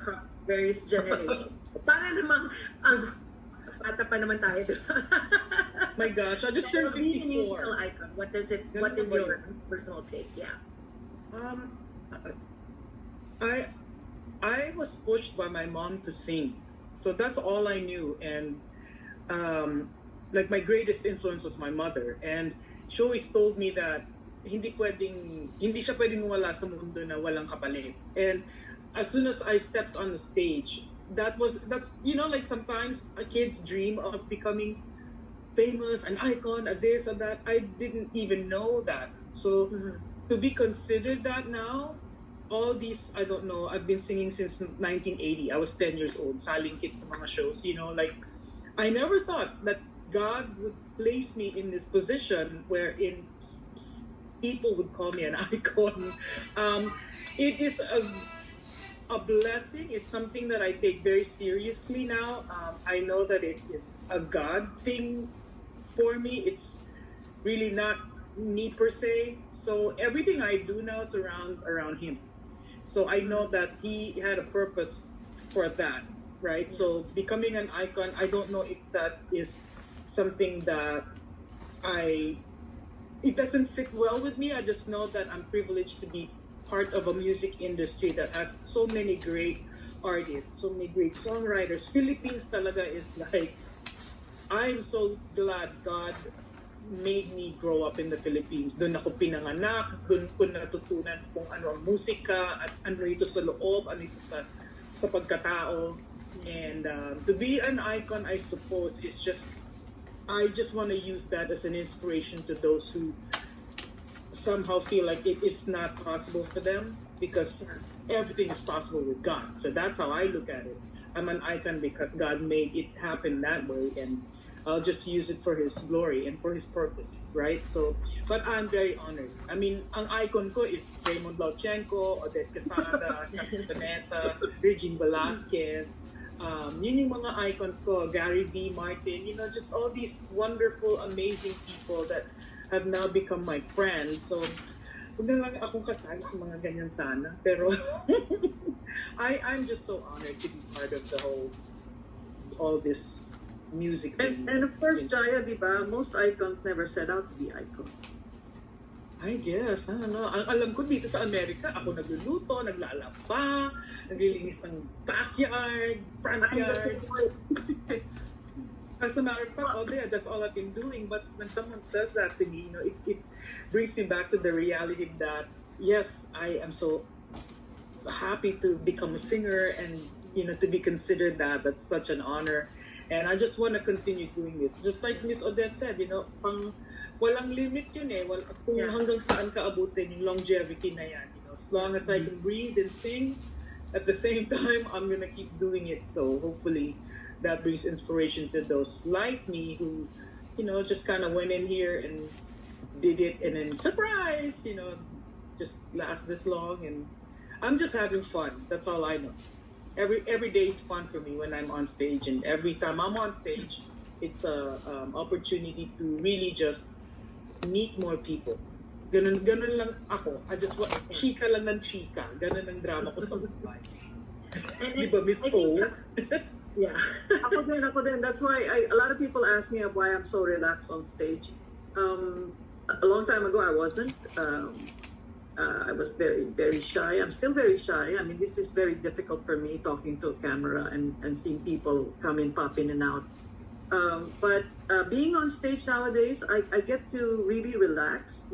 across various generations. Para namang, bata pa naman tayo, di ba? My gosh, I just Pero turned being a 54. musical icon, what is Ganun ba your yun? personal take? Yeah. Um, I was pushed by my mom to sing, so that's all I knew. And like my greatest influence was my mother, and she always told me that hindi siya pwedeng wala sa mundo na walang kapalit. And as soon as I stepped on the stage, that's like sometimes a kid's dream of becoming famous, an icon, a this, a that. I didn't even know that. So to be considered that now, all these, I don't know, I've been singing since 1980. I was 10 years old, saling hits sa mga shows, like, I never thought that God would place me in this position wherein people would call me an icon. It is a blessing. It's something that I take very seriously now. I know that it is a God thing for me. It's really not me per se. So everything I do now surrounds around Him. So I know that He had a purpose for that, right? So becoming an icon, I don't know if that is something that it doesn't sit well with me. I just know that I'm privileged to be part of a music industry that has so many great artists, so many great songwriters. Philippines talaga is like, I'm so glad God made me grow up in the Philippines. Doon ako pinanganak, doon ko natutunan kung ano ang musika, at ano ito sa loob, ano ito sa pagkatao. And to be an icon, I suppose, is I just want to use that as an inspiration to those who somehow feel like it is not possible for them, because everything is possible with God. So that's how I look at it. I'm an icon because God made it happen that way, and I'll just use it for His glory and for His purposes, right? So, but I'm very honored. I mean, ang icon ko is Raymond Odette, Vanetta, Regine Velasquez. Yun yung mga icons ko, Gary V. Martin, just all these wonderful, amazing people that have now become my friends. So, huwag na lang akong kasali sa mga ganyan sana. Pero, I'm just so honored to be part of all this music. And of course, Jaya, di ba, most icons never set out to be icons. I guess, I don't know. Ang alam ko dito sa Amerika, ako nagluluto, naglalaba, naglilinis ng backyard, front yard. As a matter of fact, all day, that's all I've been doing. But when someone says that to me, it brings me back to the reality that, yes, I am so happy to become a singer, and to be considered that's such an honor. And I just want to continue doing this. Just like Miss Odette said, walang limit yun eh. Kung hanggang saan ka abutin yung longevity na yan. As long as I can breathe and sing, at the same time, I'm gonna keep doing it. So hopefully that brings inspiration to those like me who, just kind of went in here and did it, and then surprise, just last this long. And I'm just having fun. That's all I know. Every day is fun for me when I'm on stage, and every time I'm on stage, it's a opportunity to really just meet more people. Ganun lang ako. I just want chika lang ng chika. Ganun ang drama ko sa buhay. Di ba, Miss O? Yeah. Ako din. That's why a lot of people ask me why I'm so relaxed on stage. A long time ago, I wasn't. I was very, very shy. I'm still very shy. I mean, this is very difficult for me, talking to a camera and seeing people come in, pop in and out. But being on stage nowadays, I get to really relax.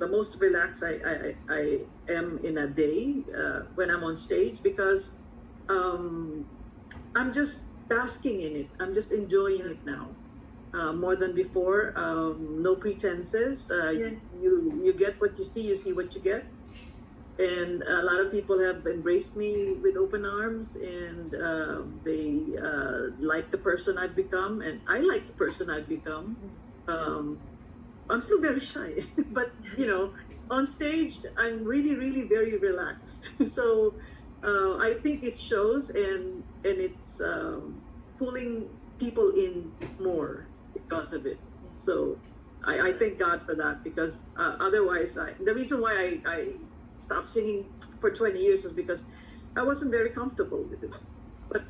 The most relaxed I am in a day when I'm on stage, because I'm just basking in it. I'm just enjoying it now. More than before, no pretenses. You get what you see what you get. And a lot of people have embraced me with open arms, and they like the person I've become, and I like the person I've become. I'm still very shy, but on stage, I'm really, really very relaxed. So I think it shows, and it's pulling people in more because of it. So I thank God for that, because otherwise, the reason why I stopped singing for 20 years was because I wasn't very comfortable with it.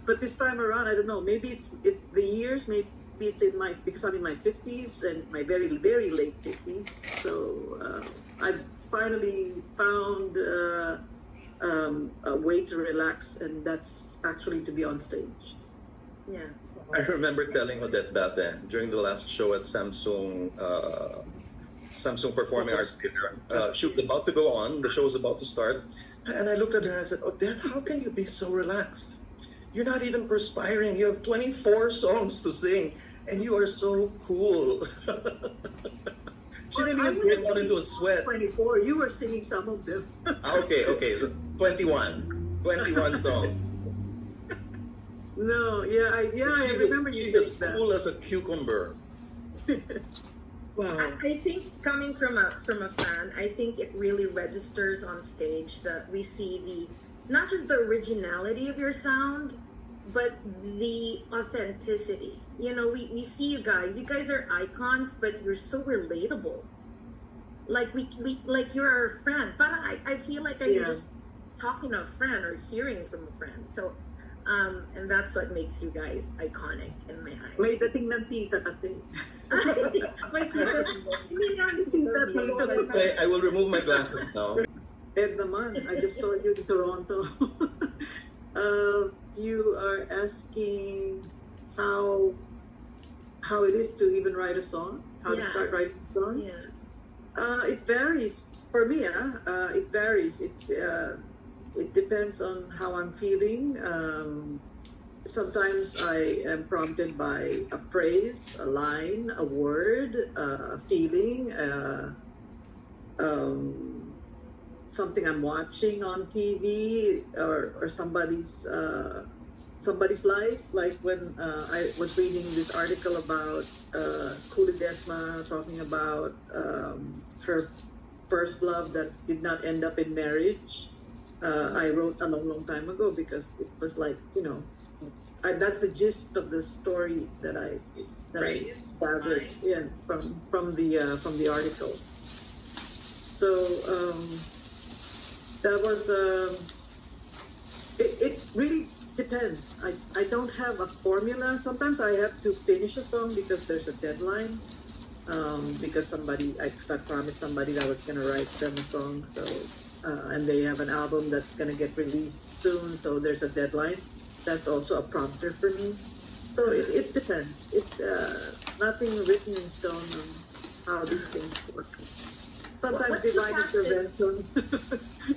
But this time around, I don't know. Maybe it's the years. Maybe it's in my, because I'm in my 50s and my very very late 50s. So I finally found a way to relax, and that's actually to be on stage. Yeah. I remember telling Odette that then during the last show at Samsung Performing Arts Theater. She was about to go on. The show was about to start, and I looked at her and I said, "Odette, how can you be so relaxed? You're not even perspiring. You have 24 songs to sing, and you are so cool." She didn't even break out into a sweat. 24. You were singing some of them. Okay. 21 songs. No, I remember you She's as saying that. cool as a cucumber. Wow. I think coming from a fan, I think it really registers on stage that we see not just the originality of your sound, but the authenticity. You know, we see you guys are icons, but you're so relatable. Like we like you're our friend. But I feel like I'm just talking to a friend or hearing from a friend. So and that's what makes you guys iconic in my eyes. May dating ng tita kasi. May tita. Hindi nga, Okay, I will remove my glasses now. Ed naman, I just saw you in Toronto. You are asking how it is to even write a song, how to start writing a song. Yeah. It varies for me. It varies. It depends on how I'm feeling. Sometimes I am prompted by a phrase, a line, a word, a feeling, something I'm watching on TV, or somebody's life. Like when I was reading this article about Kuli Desma talking about her first love that did not end up in marriage. I wrote a long time ago because it was like, that's the gist of the story that I gathered, from the article. So that was it really depends. I don't have a formula. Sometimes I have to finish a song because there's a deadline. Because I promised somebody that I was gonna write them a song, so and they have an album that's gonna get released soon, so there's a deadline. That's also a prompter for me. So it depends. It's nothing written in stone on how these things work. Sometimes divine intervention.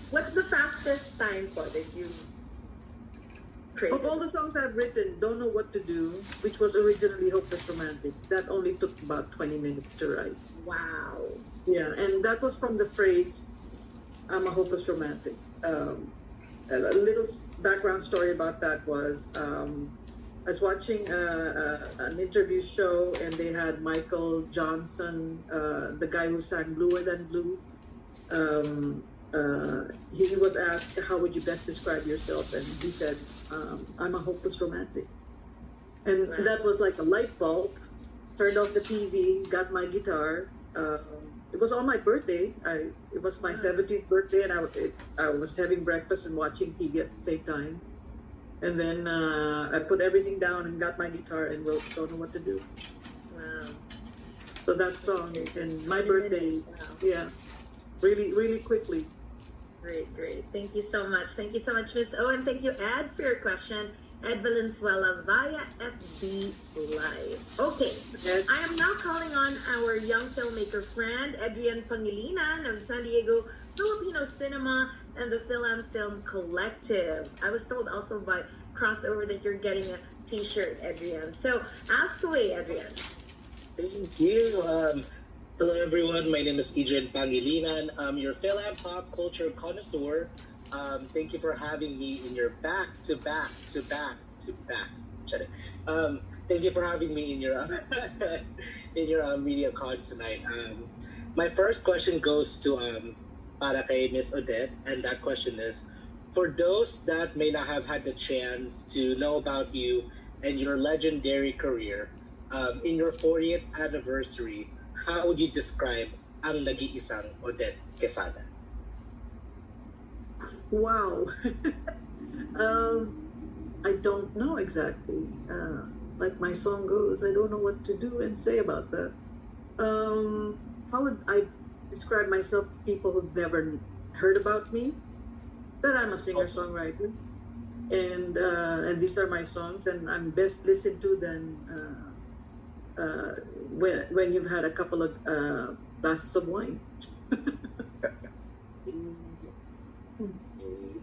What's the fastest time for that you created? Of all the songs I've written, Don't Know What to Do, which was originally Hopeless Romantic, that only took about 20 minutes to write. Wow. Yeah, and that was from the phrase, I'm a hopeless romantic. A little background story about that was, I was watching an interview show, and they had Michael Johnson, the guy who sang Bluer Than Blue. He was asked, how would you best describe yourself? And he said, I'm a hopeless romantic. And that was like a light bulb. Turned off the TV, got my guitar. It was on my birthday. It was my 17th birthday, and I was having breakfast and watching TV at the same time. And then I put everything down and got my guitar and wrote Don't Know What to Do. Wow. So that song, and my birthday, really, really quickly. Great. Thank you so much. Thank you so much, Miss O, and thank you, Ed, for your question. Ed Valenzuela via FB Live. Okay, I am now calling on our young filmmaker friend, Adrian Pangilinan of San Diego Filipino Cinema and the Film Collective. I was told also by Crossover that you're getting a t-shirt, Adrian. So ask away, Adrian. Thank you. Hello, everyone. My name is Adrian Pangilinan. I'm your film and pop culture connoisseur. Thank you for having me in your back-to-back. Thank you for having me in your media con tonight. My first question goes to para kay Miss Odette, and that question is, for those that may not have had the chance to know about you and your legendary career, in your 40th anniversary, how would you describe ang nag-iisang Odette Quesada? Wow. I don't know exactly. Like my song goes, I don't know what to do and say about that. How would I describe myself to people who've never heard about me? That I'm a singer-songwriter, and these are my songs, and I'm best listened to than when you've had a couple of glasses of wine.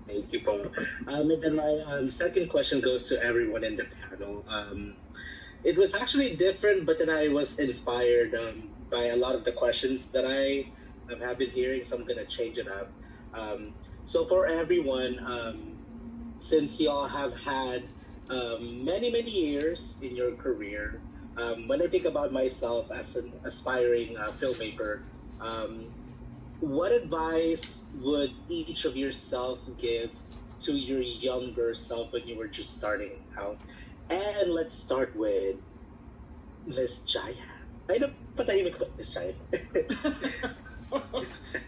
Thank you, Paul. And then my second question goes to everyone in the panel. It was actually different, but then I was inspired by a lot of the questions that I have been hearing, so I'm going to change it up. So for everyone, since y'all have had many, many years in your career, when I think about myself as an aspiring filmmaker, what advice would each of yourself give to your younger self when you were just starting out? And let's start with Miss Jaya. Ay, napatahimik ko, Miss Jaya.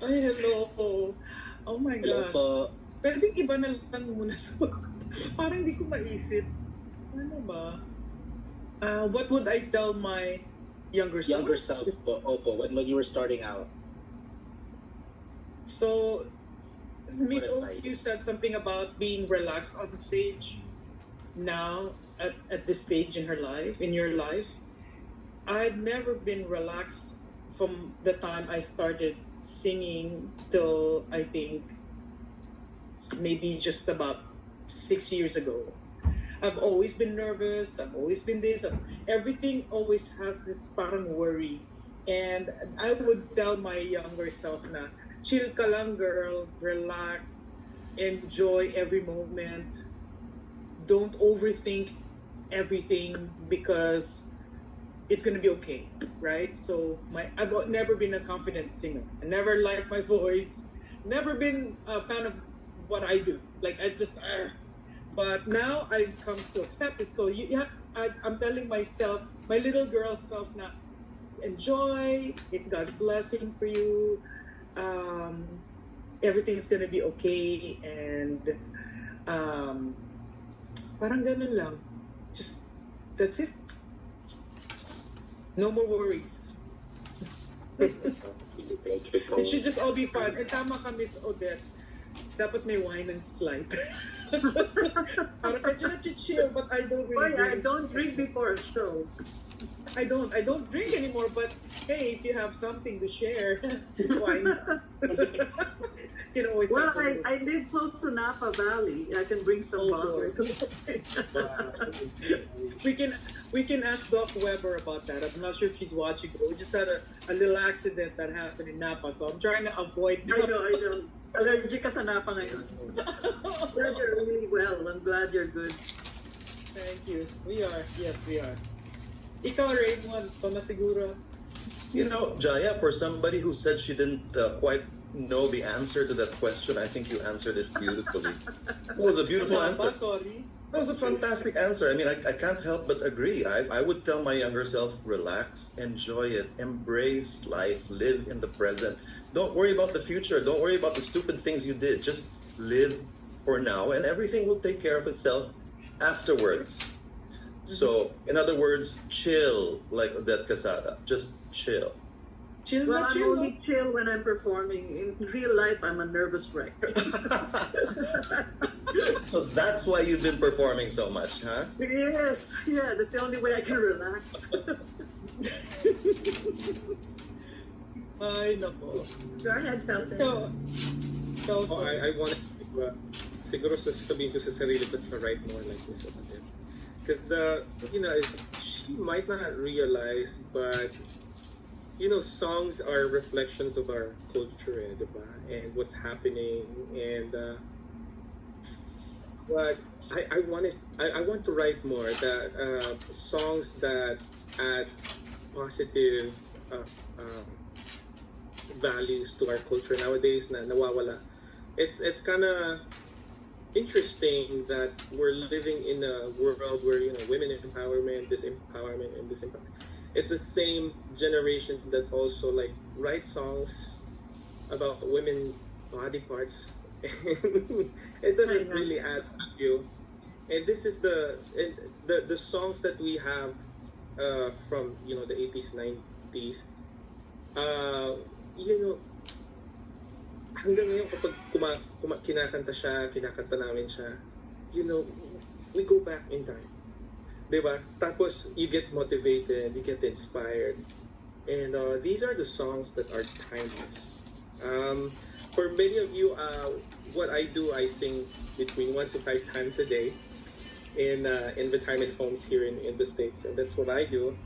Ay, hello. Oh my Hello gosh. po. Pwedeng iba na lang muna sa parang hindi ko maisip. Ano ba? What would I tell my younger self? Younger self po, opo, when you were starting out. So, Miss What O, advice? you said something about being relaxed on stage. Now, at this stage in your life, I've never been relaxed from the time I started singing till I think maybe just about 6 years ago. I've always been nervous. I've always been this. Everything always has this parang worry. And I would tell my younger self na, chill ka lang girl, relax, enjoy every moment. Don't overthink everything because it's gonna be okay, right? So I've never been a confident singer. I never liked my voice. Never been a fan of what I do. Like I just, but now I've come to accept it. So I'm telling myself, my little girl self now, enjoy. It's God's blessing for you. Everything's gonna be okay, and parang ganun lang. Just that's it. No more worries. Thank you po. It should just all be fun. And tama ka, Miss Odette. Dapat may wine and slide. Parang medyo na-chill, but I don't really Boy, I drink. don't drink before a show. I don't drink anymore, but hey, if you have something to share, why not? You can always Well, have those. I live close to Napa Valley. I can bring some Oh, bottles. We can ask Doc Weber about that. I'm not sure if she's watching, but we just had a little accident that happened in Napa, so I'm trying to avoid I know. Allergic ka sa Napa ngayon. Glad you're really well. I'm glad you're good. Thank you. We are. Yes, we are. Ikaw, Raymond, pamasiguro. You know, Jaya, for somebody who said she didn't quite know the answer to that question, I think you answered it beautifully. It was a beautiful answer. Sorry. That was a fantastic answer. I mean, I can't help but agree. I would tell my younger self, relax, enjoy it, embrace life, live in the present. Don't worry about the future. Don't worry about the stupid things you did. Just live for now, and everything will take care of itself afterwards. So, in other words, chill, like Odette Casada. Just chill. Chill Well, na I'm chill. only chill when I'm performing. In real life, I'm a nervous wreck. So that's why you've been performing so much, huh? Yes, yeah, that's the only way I can relax. Ay, nako. Go ahead, Felsen. So, I wanted to, siguro sasabihin ko sa sarili ko to write more like this about it. Because, she might not realize, but, songs are reflections of our culture, diba? And what's happening. And, but I want to write more that songs that add positive values to our culture nowadays na nawawala. It's kind of interesting that we're living in a world where women empowerment, this empowerment, and this empowerment. It's the same generation that also like write songs about women body parts It doesn't really add value. And this is the songs that we have from the 80s, 90s. You know, hanggang ngayon kapag kinakanta namin siya, we go back in time. Diba? Tapos you get motivated, you get inspired. And these are the songs that are timeless. For many of you, what I do, I sing between 1 to 5 times a day in retirement homes here in the States. And that's what I do.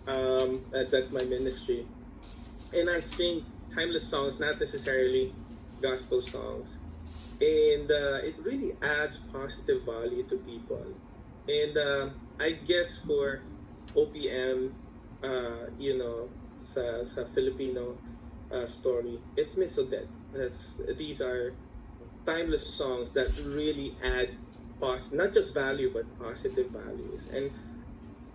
That's my ministry. And I sing timeless songs, not necessarily gospel songs. And it really adds positive value to people. And I guess for OPM, sa Filipino story, it's Miss Odette. These are timeless songs that really add not just value but positive values. And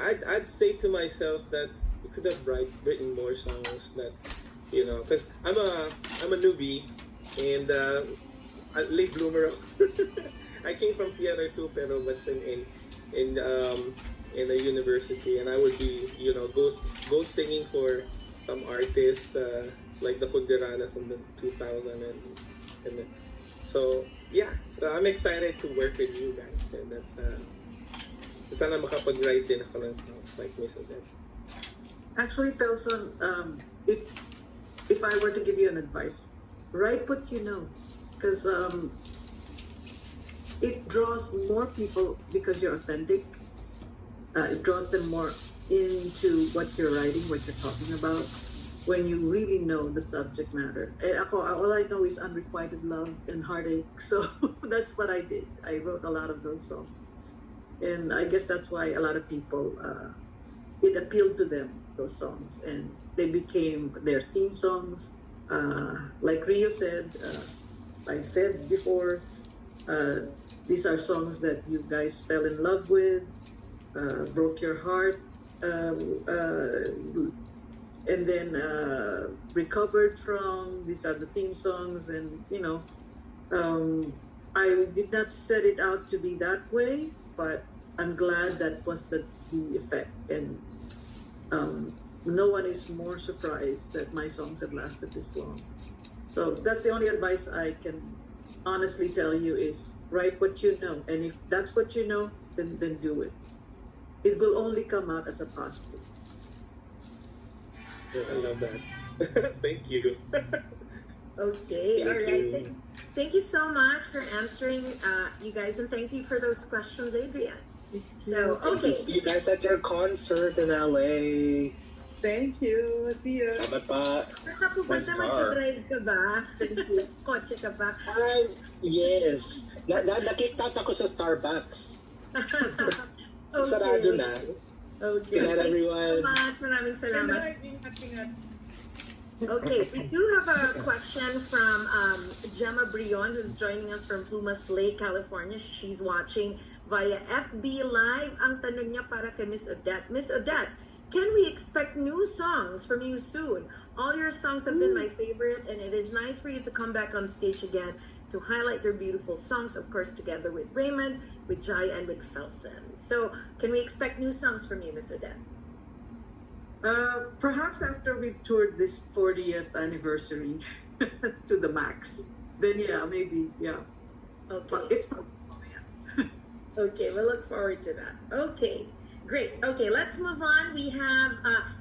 I'd say to myself that you could have written more songs that because I'm a newbie and a late bloomer. I came from theater too, pero but in a university, and I would be go singing for some artists like the Kundirana from the 2000 and so I'm excited to work with you guys, and that's sana makapag-write din ako ng songs like Miss Odette. Actually, Felson, if I were to give you an advice, write what you know, because it draws more people because you're authentic. It draws them more into what you're writing, what you're talking about, when you really know the subject matter. All I know is unrequited love and heartache, so that's what I did. I wrote a lot of those songs, and I guess that's why a lot of people, it appealed to them, those songs, and they became their theme songs. Like Rio said, I said before, these are songs that you guys fell in love with, broke your heart, and then recovered from. These are the theme songs, and I did not set it out to be that way, but I'm glad that was the effect, and no one is more surprised that my songs have lasted this long. So that's the only advice I can honestly tell you is write what you know, and if that's what you know, then do it. It will only come out as a positive. Yeah, I love that. Thank you. Okay, Thank all right. you. Thank you so much for answering, you guys, and thank you for those questions, Adrian. So, okay. See you guys at your concert in LA. Thank you. See you. Salamat pa. Nakapupunta, Nice car. mag-drive ka ba? Kotse ka ba? Yes. Nakita ako sa Starbucks. Okay. Sarado na. Okay. Good night, everyone. Thank you so much. Maraming salamat. Ingat. Okay, we do have a question from Gemma Brion, who's joining us from Plumas Lake, California. She's watching via FB Live. Ang tanong niya para kay Miss Odette. Miss Odette, can we expect new songs from you soon? All your songs have been my favorite, and it is nice for you to come back on stage again to highlight your beautiful songs, of course, together with Raymond, with Jaya, and with Felson. So, can we expect new songs from you, Miss Odette? Perhaps after we toured this 40th anniversary to the max, then maybe. Okay. But it's Okay, we'll look forward to that. Okay, great. Okay, let's move on. We have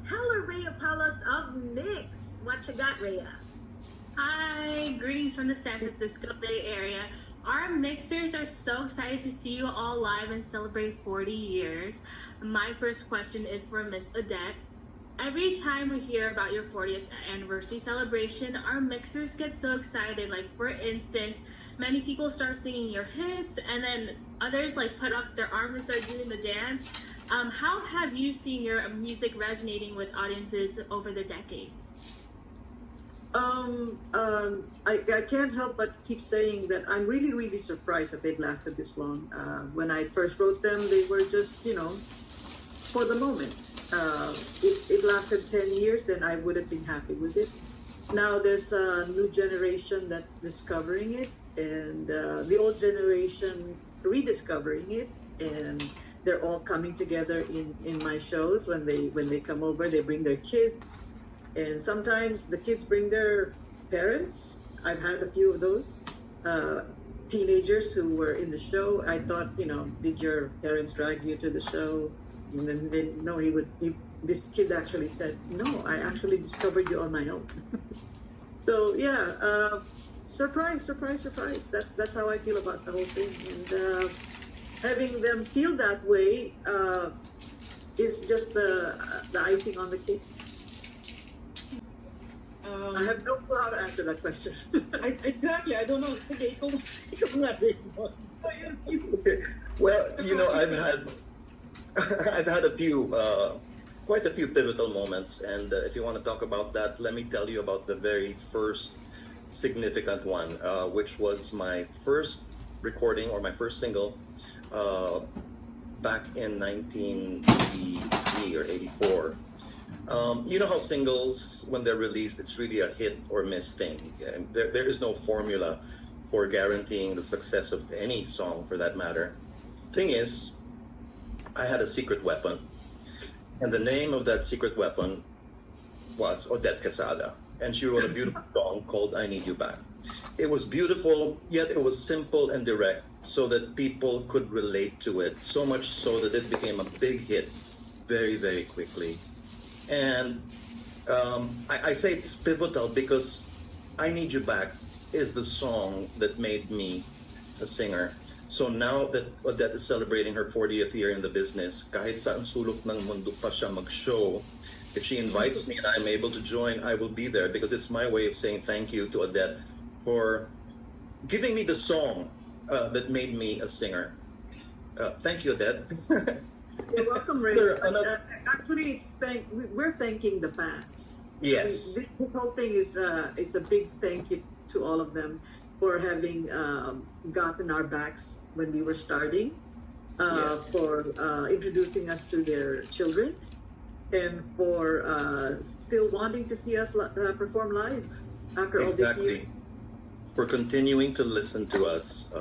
Hella Rhea Palos of Mix. What you got, Rhea? Hi, greetings from the San Francisco Bay Area. Our mixers are so excited to see you all live and celebrate 40 years. My first question is for Miss Odette. Every time we hear about your 40th anniversary celebration, our mixers get so excited. Like, for instance, many people start singing your hits, and then others put up their arms and start doing the dance. How have you seen your music resonating with audiences over the decades? I can't help but keep saying that I'm really, really surprised that they've lasted this long. When I first wrote them, they were just, for the moment. If it lasted 10 years, then I would have been happy with it. Now there's a new generation that's discovering it, and the old generation rediscovering it, and they're all coming together in my shows. When they come over, they bring their kids, and sometimes the kids bring their parents. I've had a few of those teenagers who were in the show. I thought, did your parents drag you to the show? And then no, this kid actually said, no, I actually discovered you on my own. So yeah, surprise. That's how I feel about the whole thing. And having them feel that way is just the icing on the cake. I have no clue how to answer that question. Exactly. I don't know. Sige, ikaw nga, Raymond. Okay. Well, I've had quite a few pivotal moments, and if you want to talk about that, let me tell you about the very first significant one, which was my first recording or my first single back in 1983 or 84. You know how singles, when they're released, it's really a hit or miss thing. There is no formula for guaranteeing the success of any song, for that matter. Thing is, I had a secret weapon, and the name of that secret weapon was Odette Quesada, and she wrote a beautiful song called "I Need You Back." It was beautiful, yet it was simple and direct, so that people could relate to it. So much so that it became a big hit very, very quickly. And I say it's pivotal because "I Need You Back" is the song that made me a singer. So now that Odette is celebrating her 40th year in the business, kahit saan sulok ng mundo pa siya mag-show, if she invites me and I'm able to join, I will be there, because it's my way of saying thank you to Odette for giving me the song that made me a singer. Thank you, Odette. You're welcome, Ray. Actually, we're thanking the fans. Yes. This whole thing is it's a big thank you to all of them for having gotten our backs when we were starting, for introducing us to their children, and for still wanting to see us perform live after all this year. For continuing to listen to us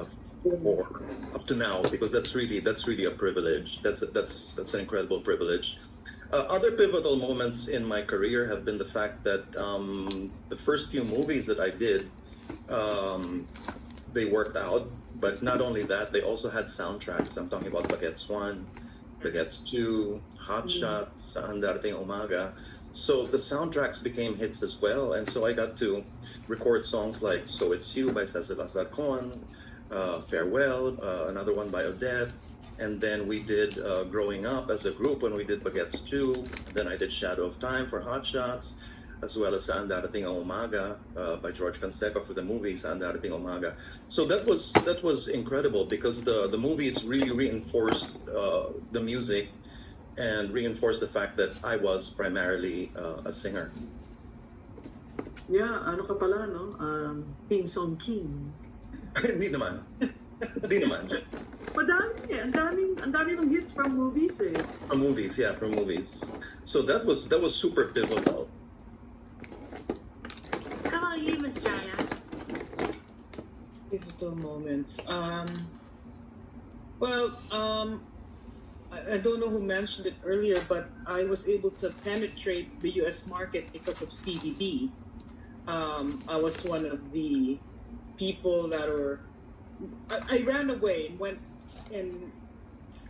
for up to now, because that's really a privilege. That's an incredible privilege. Other pivotal moments in my career have been the fact that the first few movies that I did, they worked out. But not only that, they also had soundtracks. I'm talking about Bagets 1, Bagets 2, Hot Shots, Saan Darating Umaga. So the soundtracks became hits as well, and so I got to record songs like "So It's You" by Cecil Azarcon, "Farewell," another one by Odette, and then we did "Growing Up" as a group when we did Bagets 2. Then I did "Shadow of Time" for Hot Shots, as well as "Saan Darating Umaga" by George Canseco for the movie "Saan Darating Umaga." So that was incredible, because the movies really reinforced the music and reinforced the fact that I was primarily a singer. Yeah, ano ka pala, no? Ping Song King. Hindi naman. Madami eh. Ang dami mong hits from movies eh. From movies. So that was super pivotal. How about you, Miss Jaya? Pivotal moments. I don't know who mentioned it earlier, but I was able to penetrate the U.S. market because of Stevie B. I was one of the people that were. I ran away and went and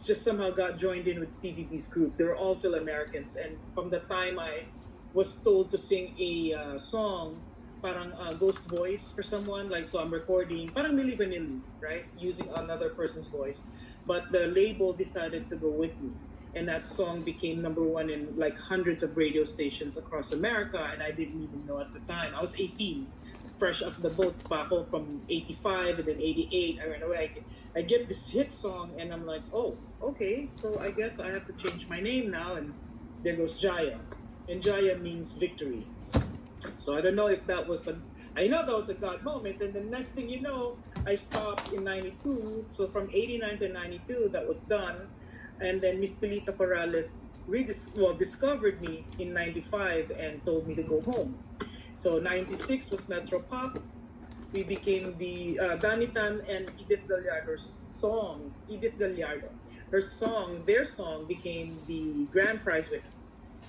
just somehow got joined in with Stevie B's group. They were all Phil-Americans, and from the time I was told to sing a song, parang ghost voice for someone, like, so I'm recording, parang Milli Vanilli, right? Using another person's voice. But the label decided to go with me. And that song became #1 in like hundreds of radio stations across America, and I didn't even know at the time. I was 18, fresh off the boat pa ako from 85 and then 88. I ran away. I get this hit song, and I'm like, oh, okay, so I guess I have to change my name now. And there goes Jaya. And Jaya means victory. So I don't know if that was I know that was a God moment, and the next thing you know, I stopped in 92. So from 89 to 92, that was done. And then Miss Pilita Corrales discovered me in 95 and told me to go home. So 96 was Metro Pop. we became the Danitan and Edith Gallardo's song. Edith Gallardo, their song became the grand prize winner.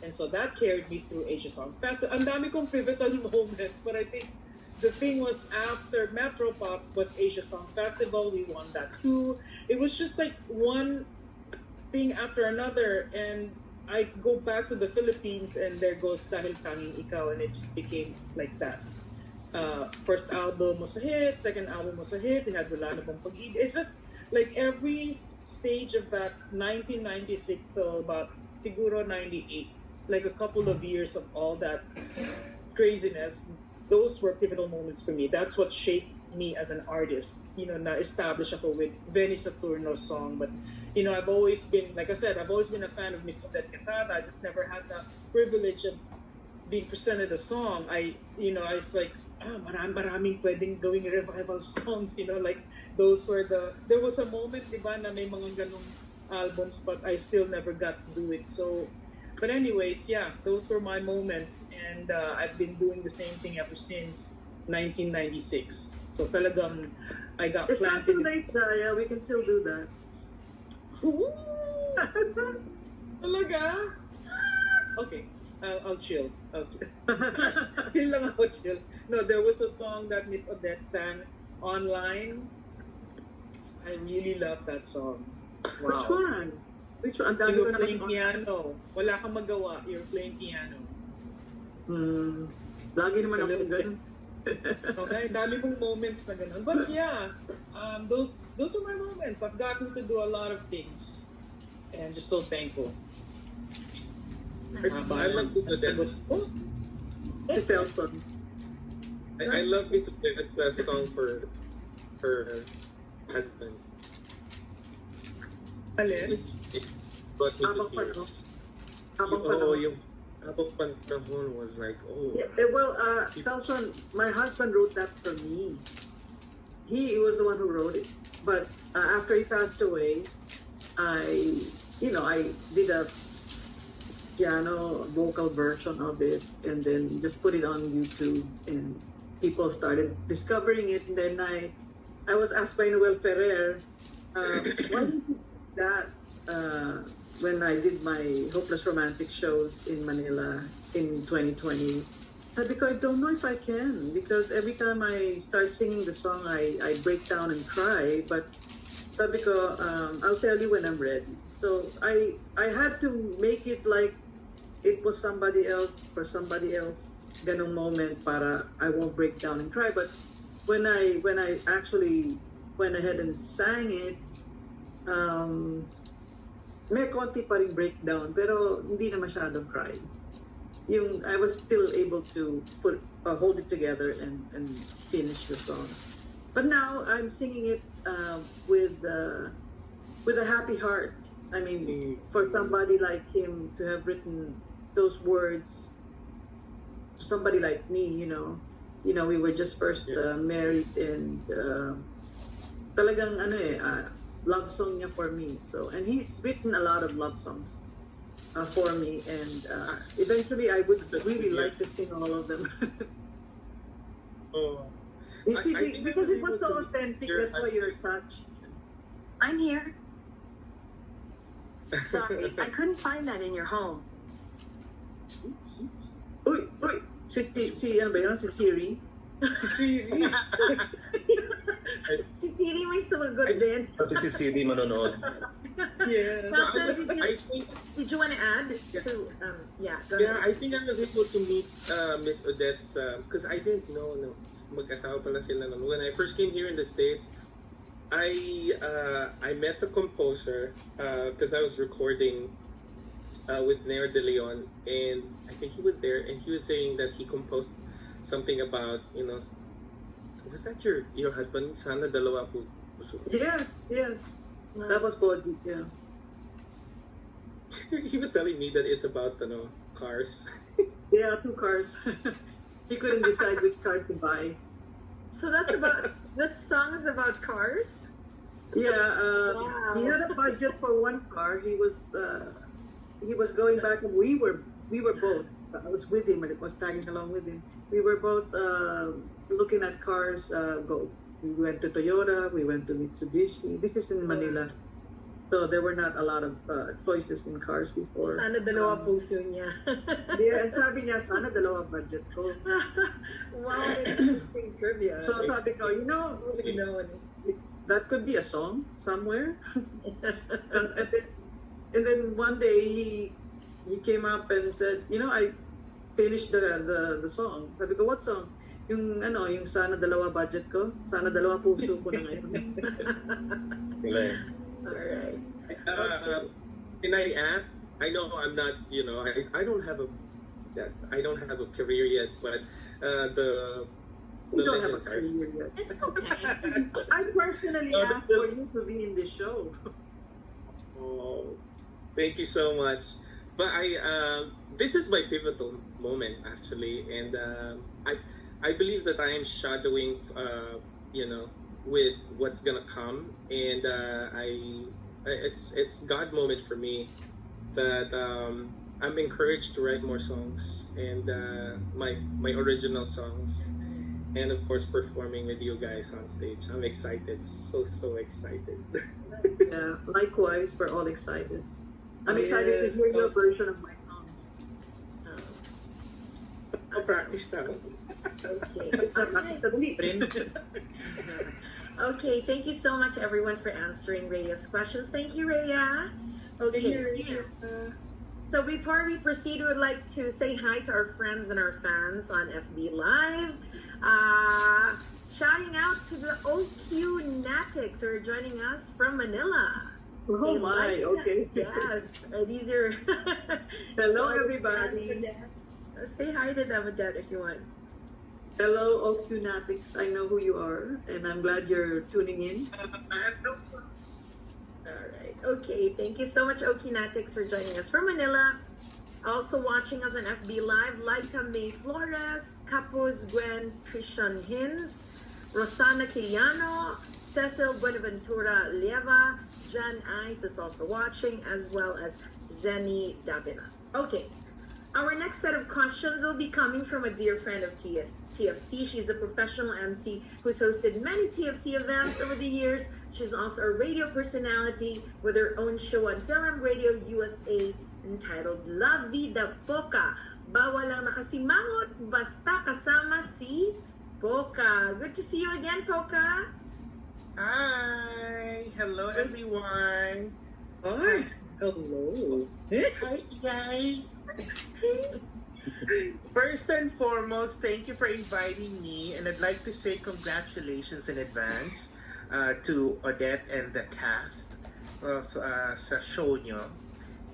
And so that carried me through Asia Song Fest. Ang dami kong pivotal moments, but I think the thing was after Metro Pop was Asia Song Festival. We won that too. It was just like one thing after another, and I go back to the Philippines, and there goes Dahil Tanging Ikaw, and it just became like that. First album was a hit, second album was a hit, we had Wala Na Bang Pag-ibig. It's just like every stage of that 1996 till about siguro 98, like a couple of years of all that craziness, those were pivotal moments for me. That's what shaped me as an artist. Na-establish ako with Venice Saturno's song, but I've always been, like I said, I've always been a fan of Miss Odette Quesada. I just never had the privilege of being presented a song. I was like, maraming pwedeng gawing revival songs, like those were there was a moment, diba, na may mga ganong albums, but I still never got to do it. So, but anyways, yeah, those were my moments, and I've been doing the same thing ever since 1996. So talagang I got It's not planted. too late, Jaya. We can still do that. Ooh, talaga? Okay, I'll chill. Chill lang ako, chill. No, there was a song that Miss Odette sang online. I really love that song. Wow. Which one? Which one? Ang dami You ko were na playing kasi- piano. Wala kang magawa. You're playing piano. Lagi naman It's a ako little ganun. Okay, dami mong moments na ganun. But yeah, those are my moments. I've gotten to do a lot of things. And just so thankful. I love Miss Odette. Oh, Si Felton. I love Miss Odette's song for her husband. alin? It brought me to Habang tears. Habang Oh, panahon. yung Habang Panahon was like, oh. Well, Felton, my husband wrote that for me. He was the one who wrote it. But after he passed away, I did a piano vocal version of it, and then just put it on YouTube, and people started discovering it. And then I was asked by Noel Ferrer, why did you do that when I did my Hopeless Romantic shows in Manila in 2020? Sabi ko, I don't know if I can, because every time I start singing the song, I break down and cry. But sabi ko, I'll tell you when I'm ready. So I had to make it like it was somebody else, for somebody else, ganong moment para I won't break down and cry. But when I actually went ahead and sang it, may konti pa ring breakdown, pero hindi na masyadong cry. I was still able to hold it together and finish the song. But now I'm singing it with a happy heart. I mean, for somebody like him to have written those words, somebody like me, we were just first married, and talagang love song niya for me. So, and he's written a lot of love songs for me, and eventually I would really like to sing all of them. Oh. You see, I think I because was it was able so to authentic, hear that's why you're touched. I'm here. Sorry, I couldn't find that in your home. Uy! Ano ba yun? Si Siri? Siri. Si Siri may sumagot din. Pati si CD manonood. Yes. Nelson, I think did you want to add to, go Yeah, ahead. I think I was able to meet Miss Odette's, because I didn't know, no, mag-asawa pala sila noon. When I first came here in the States, I met the composer because I was recording with Nair De Leon, and I think he was there, and he was saying that he composed something about, was that your husband? Sana dalawa po. Yes. That was Bodhi, yeah. He was telling me that it's about, cars. Yeah, 2 cars. He couldn't decide which car to buy. So that song is about cars? Yeah, Wow. he had a budget for 1 car. He was going back, and we were both. I was with him, and it was tagging along with him. We were both looking at cars go. We went to Toyota, we went to Mitsubishi. This is in Manila. So there were not a lot of choices in cars before. Sana dalawa puso niya. Yeah, and sabi niya, sana dalawa budget ko. Wow, interesting trivia. So sabi ko, you know, that could be a song somewhere. and then one day he came up and said, you know, I finished the song. Sabi ko, what song? Yung sana dalawa budget ko, sana dalawa puso ko na ngayon. Alright. Can I add? I know I'm not, I don't have a career yet, but You don't have a career yet. It's okay. I personally asked for you to be in this show. Oh, thank you so much. But this is my pivotal moment actually, and I believe that I am shadowing, with what's gonna come, and it's God moment for me that I'm encouraged to write more songs and my original songs, and of course performing with you guys on stage. I'm excited, so excited. Yeah, likewise, we're all excited. I'm excited to hear your version of my songs. I'll practice now. Okay. Okay, thank you so much everyone for answering Rhea's questions. Thank you, Rhea. Okay. So before we proceed, we would like to say hi to our friends and our fans on FB Live. Shouting out to the OQ Natics who are joining us from Manila. Oh my, okay. Yes, these are... Hello, everybody. Say hi to them, Odette, if you want. Hello, OQ Natics. I know who you are, and I'm glad you're tuning in. Alright, okay. Thank you so much, OQ Natics, for joining us from Manila. Also watching us on FB Live, Laika May Flores, Capos Gwen Trishan Hins, Rosana Quiliano, Cecil Buenaventura Leva, Jan Ice is also watching, as well as Zenny Davina. Okay, our next set of questions will be coming from a dear friend of TFC. She's a professional MC who's hosted many TFC events over the years. She's also a radio personality with her own show on Film Radio USA entitled La Vida Poca. Bawal lang nakasimangot, basta kasama si Poca. Good to see you again, Poca. Hi! Hello, everyone! Hi! Hello! Hi, guys! First and foremost, thank you for inviting me, and I'd like to say congratulations in advance to Odette and the cast of sa show nyo.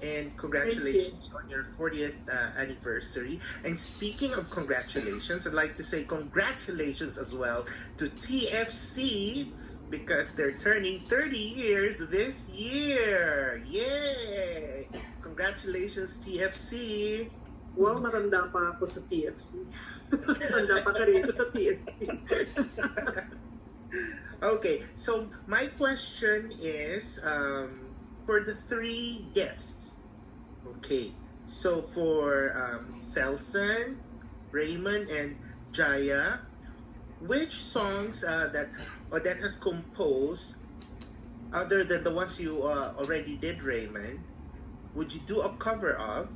And congratulations on your 40th anniversary. And speaking of congratulations, I'd like to say congratulations as well to TFC because they're turning 30 years this year. Yay! Congratulations, TFC. Wow, matanda pa ako sa TFC. Matanda pa ka rin sa TFC. Okay, so my question is for the three guests. Okay, so for Felsen, Raymond, and Jaya, which songs that Odette has composed, other than the ones you already did, Raymond, would you do a cover of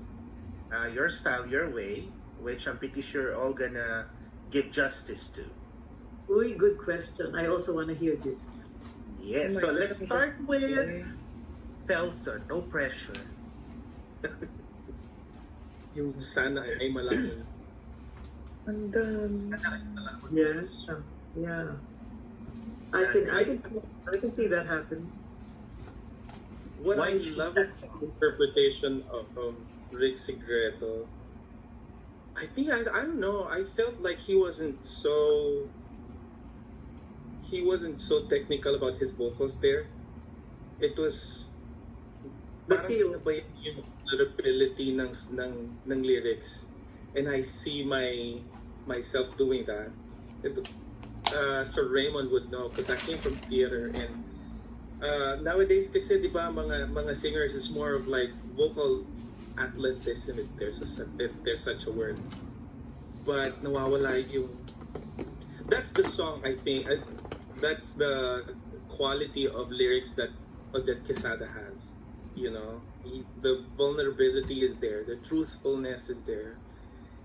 Your Style, Your Way, which I'm pretty sure all gonna give justice to? Uy, good question. I also want to hear this. Yes, so let's start with Felsen, no pressure. Yung sana ay malaki. And then, Yes. Yeah. I can see that happen. What Why I choose love that about song? the interpretation of Rick Sigreto, I think I don't know. I felt like he wasn't so technical about his vocals there. It was But parang sinabay yung vulnerability ng lyrics, and I see myself doing that. So Raymond would know because I came from theater, and nowadays kasi di ba mga singers is more of like vocal athleticism if there's such a word, but nawawala yung that's the song I think. That's the quality of lyrics that Odette Quesada has. You know, the vulnerability is there, the truthfulness is there,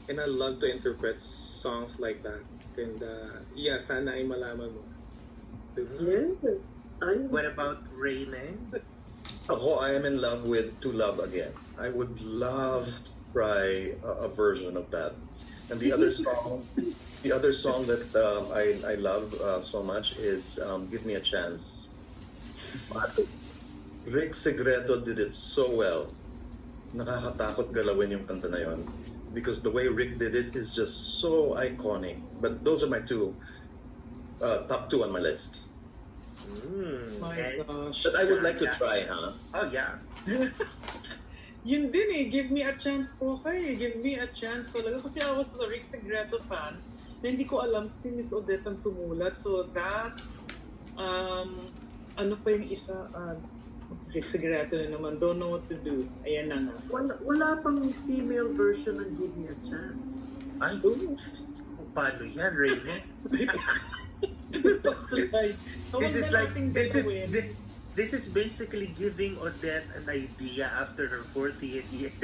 and I love to interpret songs like that. And yeah, sana ay malaman mo. Yeah. What about Raymond? Ako, I am in love with To Love Again. I would love to try a version of that. And the other song that I love so much is Give Me a Chance. But Rick Segreto did it so well. Nakakatakot galawin yung kanta na yon. Because the way Rick did it is just so iconic. But those are my top two on my list. My gosh. But I would like to try, huh? Oh yeah. Yun din eh, give me a chance po kayo. Give me a chance talaga. Kasi I was a Rick Segreto fan na hindi ko alam si Miss Odette ang sumulat. So that, ano pa yung isa? Rick Segreto na naman, don't know what to do. Ayan na nga. Wala pang female version ng Give Me a Chance. Ay, paano yan, Raymond? Paslide. This is basically giving Odette an idea after her 40th year.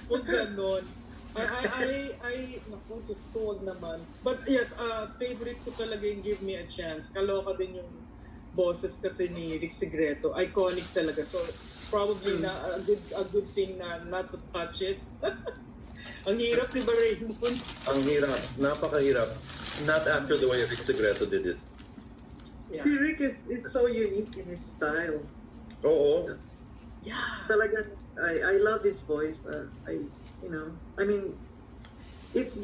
Huwag ganon. Naku, gusto, wag naman. But yes, favorite ko talaga yung Give Me a Chance. Kaloka din yung boses kasi ni Rick Segreto. Iconic talaga. So, probably a good thing na not to touch it. Ang hirap, di ba, Raymond? Ang hirap. Napakahirap. Not after the way Rick Segreto did it. Yeah. Si Rick, it's so unique in his style. Oo. Yeah. Talagang, I love his voice. I mean, it's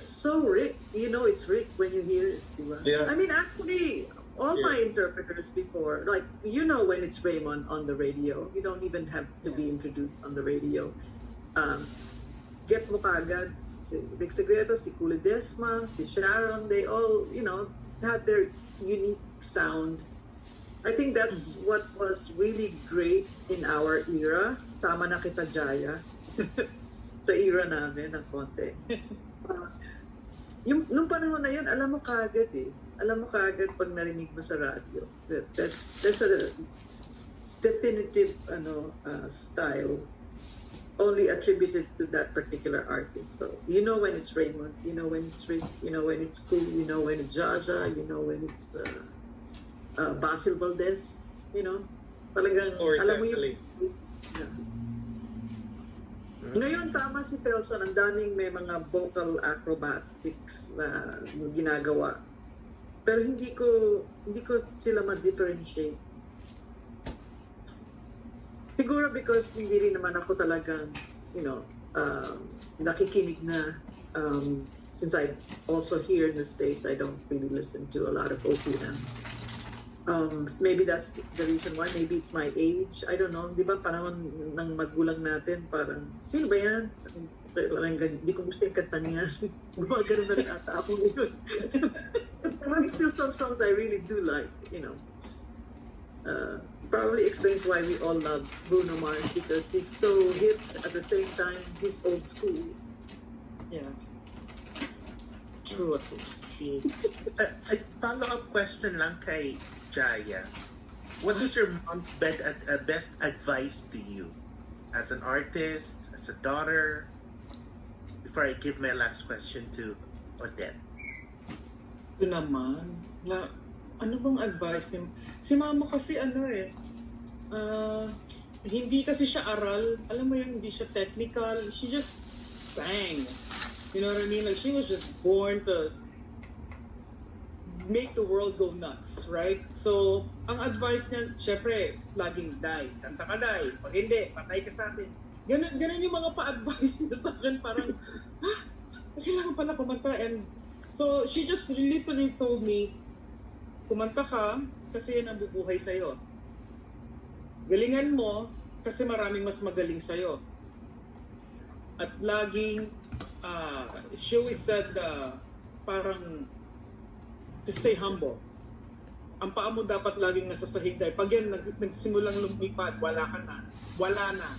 so Rick. You know it's Rick when you hear it. Diba? Yeah. I mean, actually, all my interpreters before, like, you know when it's Raymond on the radio. You don't even have to be introduced on the radio. Get mo kaagad, si Rick Segreto, si Kuli Desma, si Sharon, they all, had their unique sound. I think that's what was really great in our era. Sama na kita, Jaya. Sa era namin ng konti. Nung panahon na yun, alam mo kaagad eh. Alam mo kaagad pag narinig mo sa radyo. There's a definitive style only attributed to that particular artist. So you know when it's Raymond, you know when it's Rick, you know when it's Cool, you know when it's Jaja, you know when it's Basil Valdez, talagang alam mo yung Ngayon tama si Pelson, ang daming may mga vocal acrobatics na ginagawa. Pero hindi ko sila ma-differentiate. Siguro because hindi rin naman ako talagang, nakikinig na. Since I'm also here in the States, I don't really listen to a lot of OPMs. Maybe that's the reason why. Maybe it's my age. I don't know. Di ba panahon ng magulang natin, parang, sino ba yan? Hindi ko gusto yung kanta niya. Gumagano na rin ata ako ngayon. There's still some songs I really do like, probably explains why we all love Bruno Mars, because he's so hip at the same time he's old school. Yeah. True. A follow-up question lang kay Jaya. What is your mom's best advice to you as an artist, as a daughter? Before I give my last question to Odette. Ito naman, ano bang advice niya? Si mama kasi hindi kasi siya aral. Alam mo yun, hindi siya technical. She just sang. You know what I mean? Like, she was just born to make the world go nuts, right? So, ang advice niya, syempre, laging die. Kanta ka, die. Pag hindi, patay ka sa akin. Ganun yung mga pa-advice niya sa akin. Parang, kailangan pala kumanta. And so, she just literally told me, kumanta ka kasi yan ang bubuhay sa'yo. Galingan mo kasi maraming mas magaling sa'yo. At laging, she always said, parang, to stay humble. Ang paa mo dapat laging nasa sahig dahil pag yan nagsimulang lumipad, wala ka na. Wala na.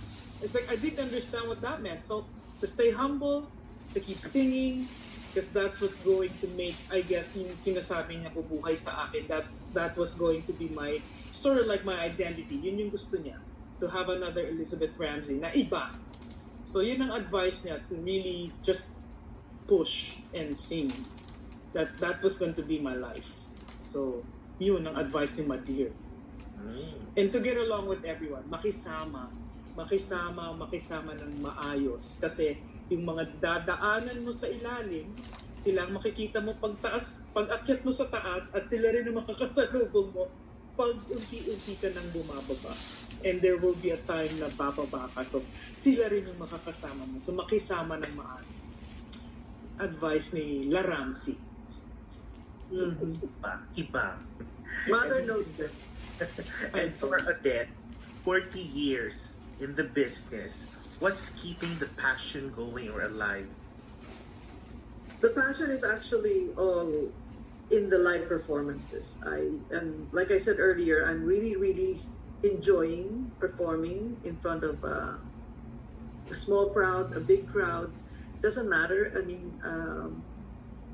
It's like, I didn't understand what that meant. So, to stay humble, to keep singing, Because that's what's going to make, I guess, yung sinasabi niya bubuhay sa akin, that was going to be my, sort of like my identity. Yun yung gusto niya, to have another Elizabeth Ramsey na iba. So yun ang advice niya, to really just push and sing. That was going to be my life. So yun ang advice ni Madir. And to get along with everyone, makisama ng maayos. Kasi yung mga dadaanan mo sa ilalim, sila ang makikita mo pag akyat mo sa taas, at sila rin ang makakasalubong mo pag unti-unti ka nang bumababa. And there will be a time na bababa ka. So sila rin ang makakasama mo. So makisama ng maayos. Advice ni La Ramsey. Iba. Mother knows that. And for Odette, 40 years in the business, what's keeping the passion going or alive? The passion is actually all in the live performances. Like I said earlier, I'm really, really enjoying performing in front of a small crowd, a big crowd. Doesn't matter. I mean,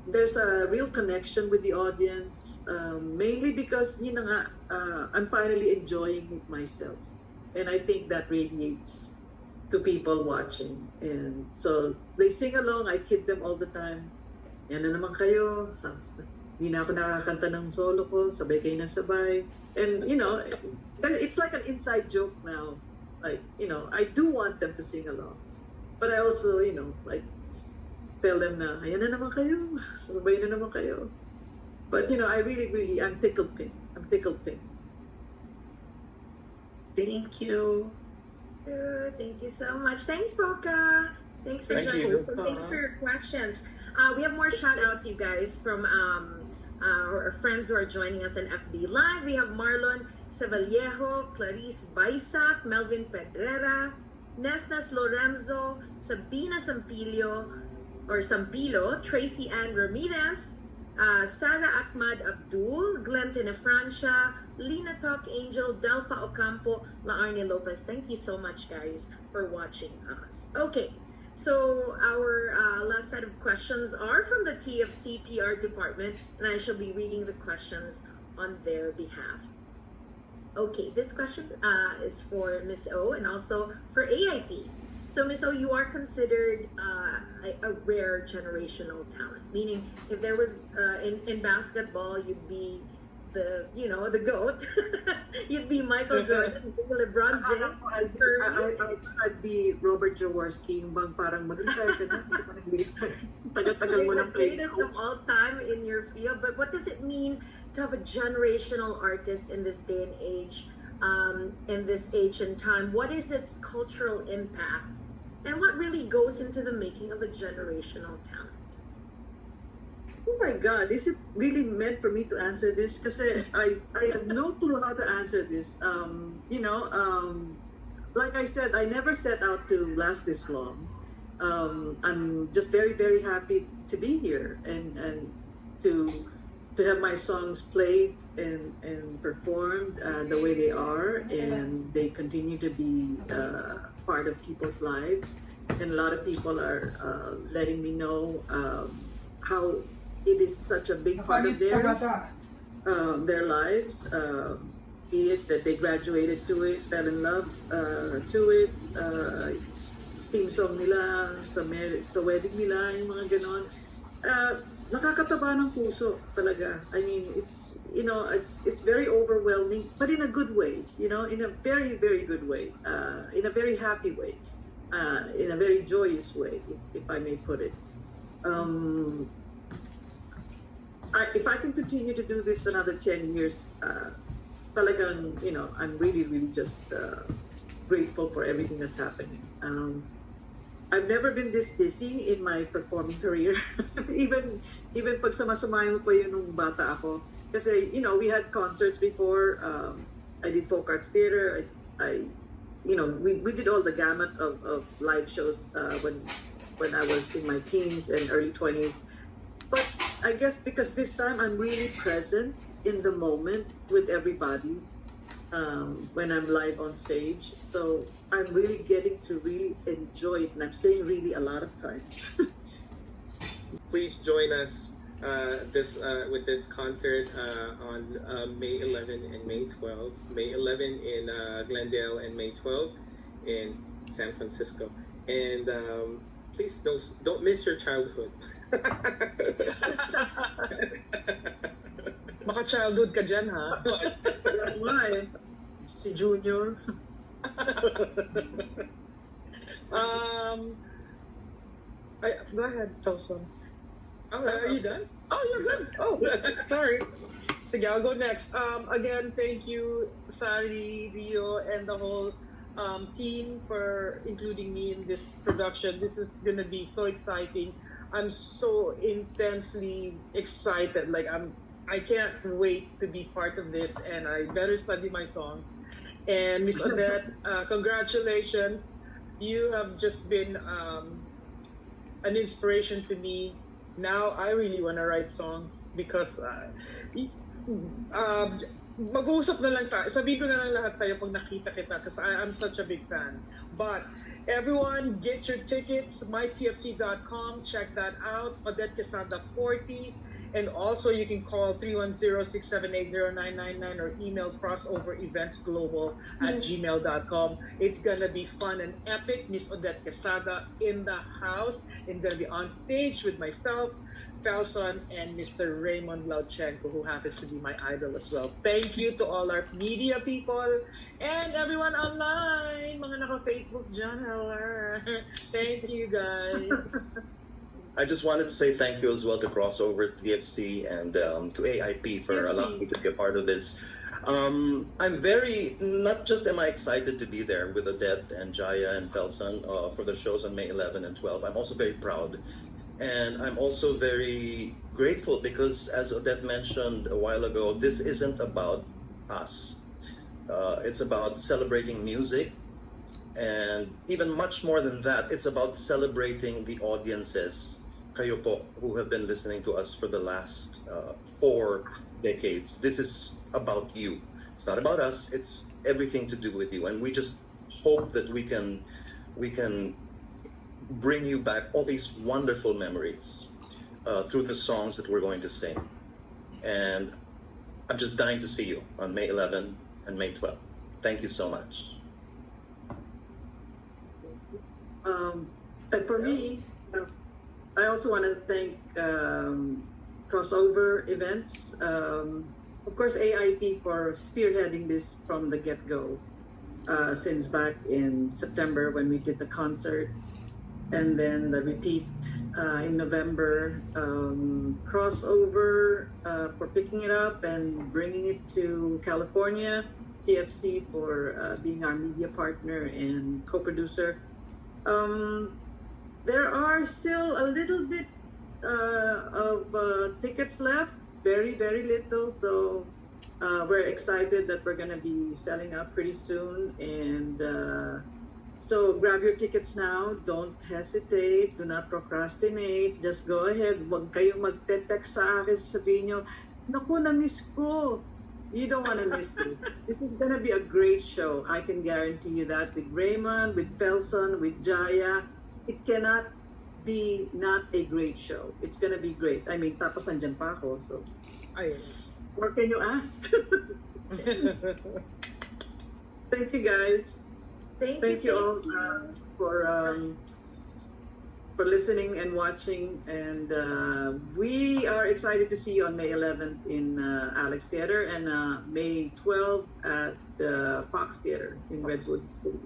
there's a real connection with the audience, mainly because I'm finally enjoying it myself, and I think that radiates to people watching. And so they sing along. I kid them all the time. Yan na naman kayo. Di na ako nakakanta ng solo ko. Sabay kayo na sabay. And it's like an inside joke now. Like, I do want them to sing along, but I also like tell them na, ayan na naman kayo, sabay na naman kayo. But I really, I'm tickled pink. Thank you. Thank you so much. Thanks, Boca. Thanks for Thank joining you. us. And thanks for your questions. We have more shout outs, you guys, from our friends who are joining us in FB Live. We have Marlon Savallejo, Clarice Baisac, Melvin Pedrera, Nesnas Lorenzo, Sabina Sampilo, Tracy Ann Ramirez, Sarah Ahmad Abdul, Glenn Tenefrancia, Lina Talk Angel, Delpha Ocampo, Laarne Lopez. Thank you so much, guys, for watching us. Okay, so our last set of questions are from the TFC PR department, and I shall be reading the questions on their behalf. Okay, this question is for Miss O and also for AIP. So, Miss O, you are considered a rare generational talent. Meaning, if there was in basketball, you'd be the GOAT. You'd be Michael Jordan, LeBron James. I'd be Robert Jaworski, yung bang parang mag-retire ka na. Tagal-tagal mo ng play. Greatest of all time in your field. But what does it mean to have a generational artist in this day and age? In this age and time, what is its cultural impact, and what really goes into the making of a generational talent? Oh my God, is it really meant for me to answer this? Because I have no clue how to answer this. Like I said, I never set out to last this long. I'm just very, very happy to be here and to have my songs played and performed the way they are, and they continue to be part of people's lives. And a lot of people are letting me know how it is such a big part of their lives. Be it that they graduated to it, fell in love to it, team song nila, sa wedding nila, yung mga ganon. Nakakataba ng puso talaga. I mean, it's very overwhelming, but in a good way, in a very, very good way, in a very happy way, in a very joyous way, if I may put it. If I can continue to do this another 10 years, talagang, I'm really, really just grateful for everything that's happening. I've never been this busy in my performing career. even pag sama-samahin mo pa yun nung bata ako. Kasi, we had concerts before. I did folk arts theater. We did all the gamut of live shows when I was in my teens and early 20s. But I guess because this time I'm really present in the moment with everybody when I'm live on stage. So I'm really getting to really enjoy it, and I'm saying really a lot of times. please join us this with this concert on May 11 and May 12. May 11 in Glendale and May 12 in San Francisco. And please don't miss your childhood. Baka childhood ka dyan, ha? Why? Si Junior. Go ahead, Towson. Are you done? Oh, you're good. Oh, sorry. Sige, I'll go next. Again, thank you, Sari, Rio, and the whole team for including me in this production. This is gonna be so exciting. I'm so intensely excited. I can't wait to be part of this, and I better study my songs. And Miss Odette, congratulations. You have just been an inspiration to me. Now I really want to write songs because mag-uusap na lang tayo. Sabihin ko na lang lahat sa'yo pag nakita kita because I'm such a big fan. But everyone, get your tickets, mytfc.com. Check that out. Odette Quesada 40. And also you can call 310-678-0999 or email crossovereventsglobal@gmail.com. It's gonna be fun and epic. Miss Odette Quesada in the house. And gonna be on stage with myself, Felson, and Mr. Raymond Lauchenko, who happens to be my idol as well. Thank you to all our media people and everyone online. Mga naka-Facebook dyan, hello. Thank you, guys. I just wanted to say thank you as well to Crossover, TFC, and to AIP for TFC. allowing me to be a part of this. I'm very, not just am I excited to be there with Odette and Jaya and Felson for the shows on May 11 and 12, I'm also very proud. And I'm also very grateful because, as Odette mentioned a while ago, this isn't about us. It's about celebrating music. And even much more than that, it's about celebrating the audiences, kayo po, who have been listening to us for the last 4 decades. This is about you. It's not about us. It's everything to do with you. And we just hope that we can bring you back all these wonderful memories through the songs that we're going to sing. And I'm just dying to see you on May 11 and May 12. Thank you so much. And for me, I also want to thank Crossover Events, of course AIP for spearheading this from the get-go, since back in September when we did the concert, and then the repeat in November. Crossover for picking it up and bringing it to California, TFC for being our media partner and co-producer. There are still a little bit of tickets left, very little, so we're excited that we're going to be selling out pretty soon. And so grab your tickets now, don't hesitate, do not procrastinate, just go ahead. Huwag kayong magte-text sa akin, sabihin nyo, naku, na-miss ko. You don't want to miss it. This is going to be a great show. I can guarantee you that, with Raymond, with Felson, with Jaya. It cannot be not a great show. It's going to be great. I mean, tapos nandyan pa ako, so Ayun. what can you ask? Thank you, guys. Thank you all for listening and watching, and we are excited to see you on May 11th in Alex Theater and May 12th at the Fox Theater in Redwood City.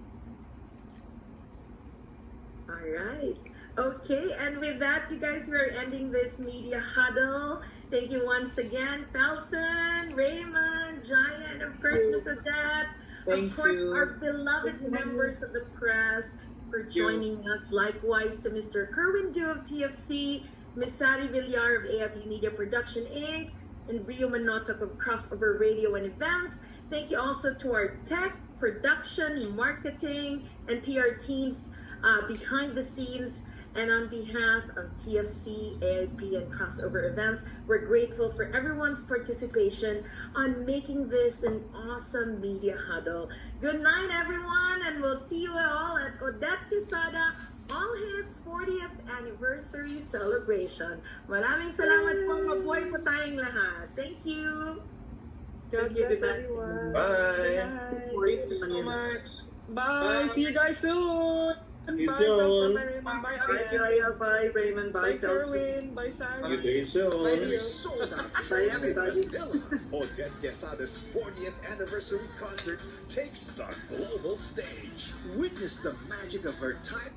All right. Okay, and with that, you guys, we're ending this media huddle. Thank you once again, Felson, Raymond, Jaya, and of course, Miss Odette. Thank Of course, you. our beloved members of the press for joining us. Likewise to Mr. Kerwin Du of TFC, Miss Sari Villar of AFP Media Production Inc., and Rio Manotok of Crossover Radio and Events. Thank you also to our tech, production, marketing, and PR teams behind the scenes. And on behalf of TFC, AIP, and Crossover Events, we're grateful for everyone's participation on making this an awesome media huddle. Good night, everyone, and we'll see you all at Odette Quesada All Hits 40th Anniversary Celebration. Maraming salamat po. Mabuhay po tayong lahat. Thank you. God Thank you, bless Odette. everyone. Bye. Thank you so much. Bye. See you guys soon. See you Bye, soon. Bye, Raymond. Bye, Bye, Odette. Jaya. Bye, Raymond. Bye, Bye, Kelsey. Kerwin. Bye, Sarah. See you very soon. Bye, Leo. Sold out Bye, shows in everybody. Manila. Odette Quesada's 40th anniversary concert takes the global stage. Witness the magic of her time